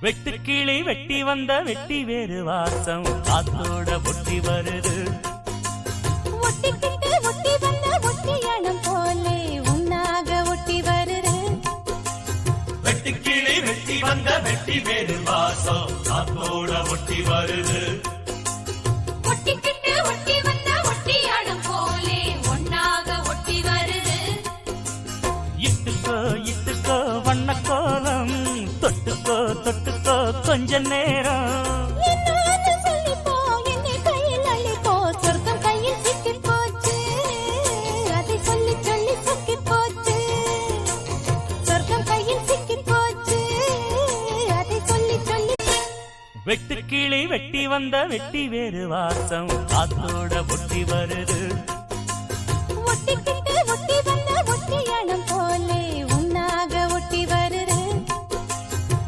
வெட்டுக்கிளி வெட்டி வந்த வெட்டி வேறு வாசம் காத்தோட ஒட்டி வருது. ஒட்டிக்கிட்டு ஒட்டி வந்த ஒட்டியானம் போலே உன்னாக ஒட்டி வருது. வெட்டுக்கிளி வெட்டி வந்த வெட்டி வேறு வாசம் காத்தோட ஒட்டி வருது. ஒட்டிக்கிட்டு ஒட்டி வந்த ஒட்டியானம் போலே உன்னாக ஒட்டி வருது. இட்டுக்கோ இட்டுக்கோ வண்ண கோலம் தொட்டுக்கோ தொட்டுக்கோ கொஞ்ச நேரம் சொல்லிப்போ என்னை கையில் அள்ளிப்போ சொர்க்கம் கையில் சிக்கி போச்சு. அதை சொல்லி சொல்லி சிக்கி போச்சு. சொர்க்கம் கையில் சிக்கி போச்சு. அதை சொல்லி சொல்லி வெட்டுக்கிளி வெட்டி வந்த வெட்டி வேறு வாசம் காத்தோட ஒட்டி வருது.